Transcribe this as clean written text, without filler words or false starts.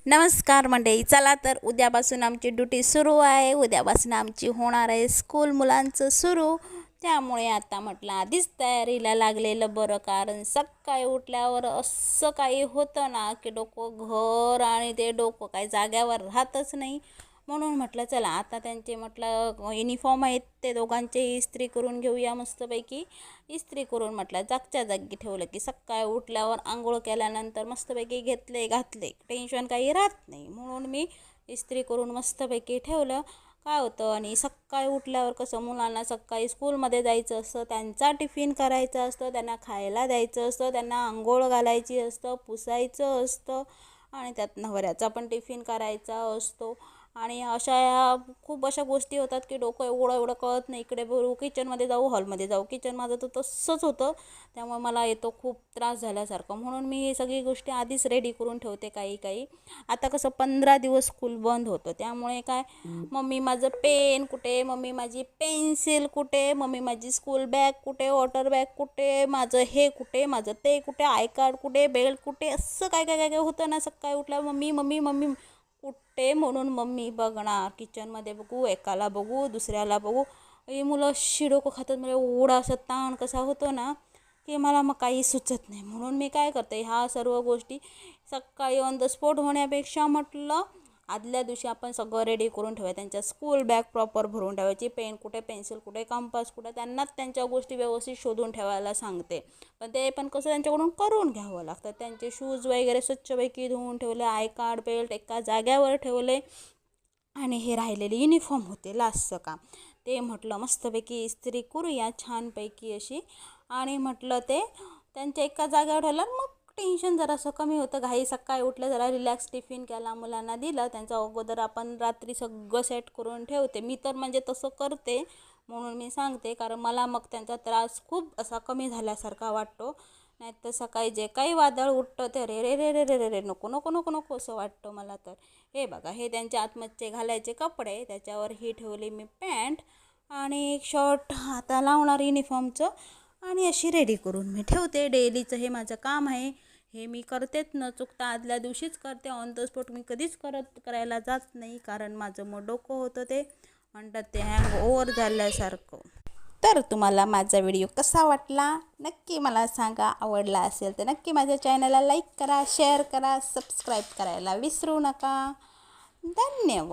नमस्कार मंडळी, चला तर उद्यापासून आमची ड्युटी सुरू आहे. उद्यापासून आमची होणार आहे स्कूल मुलांचं सुरू. त्यामुळे आता म्हटलं आधीच तयारीला लागलेलं बरं, कारण सकाळी उठल्यावर असं काही होतं ना की डोकं घर आणि ते डोकं काही जाग्यावर राहतच नाही. म्हणून म्हटलं चला आता त्यांचे म्हटलं युनिफॉर्म आहेत ते दोघांचे इस्त्री करून घेऊया मस्तपैकी. इस्त्री करून म्हटलं जागच्या जागी ठेवलं की सकाळी उठल्यावर आंघोळ केल्यानंतर मस्तपैकी घेतले घातले टेन्शन काही राहत नाही. म्हणून मी इस्त्री करून मस्तपैकी ठेवलं. काय होतं आणि सकाळी उठल्यावर कसं मुलांना सकाळी स्कूलमध्ये जायचं असतं, त्यांचा टिफिन करायचा असतं, त्यांना खायला द्यायचं असतं, त्यांना आंघोळ घालायची असतं, पुसायचं असतं आणि त्यात नवऱ्याचा पण टिफिन करायचा असतो. आणि खूप अशा गोष्टी होतात की डोकं एवढं कळत नाही. इकडे बघू किचनमध्ये जाऊ, हॉलमध्ये जाऊ, किचन माझं तर तसंच होतं. त्यामुळे मला येतो खूप त्रास झाल्यासारखं. म्हणून मी ही सगळी गोष्टी आधीच रेडी करून ठेवते. काही आता कसं 15 दिवस स्कूल बंद होतं, त्यामुळे काय मम्मी माझं पेन कुठे, मम्मी माझी पेन्सिल कुठे, मम्मी माझी स्कूल बॅग कुठे, वॉटर बॅग कुठे, माझं हे कुठे, माझं ते कुठे, आय कार्ड कुठे, बेल्ट कुठे, असं काय होतं ना. सकाळी उठल्यावर मम्मी मम्मी मम्मी कुठे, म्हणून मम्मी बघणार किचनमध्ये बघू, एकाला बघू, दुसऱ्याला बघू. ही मुलं अशी डोकं खातात. मला एवढा असा ताण कसा होतो ना की मला मग काही सुचत नाही. म्हणून मी काय करते, ह्या सर्व गोष्टी सकाळी ऑन द स्पॉट होण्यापेक्षा म्हटलं आदल्या दिवशी आपण सगळं रेडी करून ठेवायचं. त्यांच्या स्कूल बॅग प्रॉपर भरून ठेवायची, पेन कुठे, पेन्सिल कुठे, कंपास कुठे, त्यांनाच त्यांच्या गोष्टी व्यवस्थित शोधून ठेवायला सांगते. पण ते पण कसं त्यांच्याकडून करून घ्यावं लागतं. त्यांचे शूज वगैरे स्वच्छपैकी धुवून ठेवले, आय कार्ड बेल्ट एका जाग्यावर ठेवले आणि हे राहिलेले युनिफॉर्म होते लास्टचं काम, ते म्हटलं मस्तपैकी इस्त्री करूया छानपैकी अशी. आणि म्हटलं ते त्यांच्या एका जागेवर ठेवलं, मग टेन्शन जरासं कमी होतं. घाई सकाळी उठलं, जरा रिलॅक्स टिफिन केला, मुलांना दिलं. त्यांचा अगोदर आपण रात्री सगळं सेट करून ठेवते. मी तर म्हणजे तसं करते, म्हणून मी सांगते, कारण मला मग त्यांचा त्रास खूप असा कमी झाल्यासारखा वाटतो. नाही तर सकाळी जे काही वादळ उठतं ते रे रे रे रे रे रे रे नको नको नको नको असं वाटतं मला तर. हे बघा, हे त्यांचे आतमधचे घालायचे कपडे, त्याच्यावर ही ठेवली मी पॅन्ट आणि एक शर्ट आता लावणार युनिफॉर्मचं. आणि अशी रेडी करून मी ठेवते. डेलीचं हे माझं काम आहे, हे मी करतेच न चुकता, आदल्या दिवशीच करते. ऑन द स्पॉट मी कधीच करायला जात नाही, कारण माझं मग डोकं होतं ते म्हणतात ते हँग ओव्हर झाल्यासारखं. तर तुम्हाला माझा व्हिडिओ कसा वाटला नक्की मला सांगा. आवडला असेल तर नक्की माझ्या चॅनलला लाईक करा, शेअर करा, सबस्क्राईब करायला विसरू नका. धन्यवाद.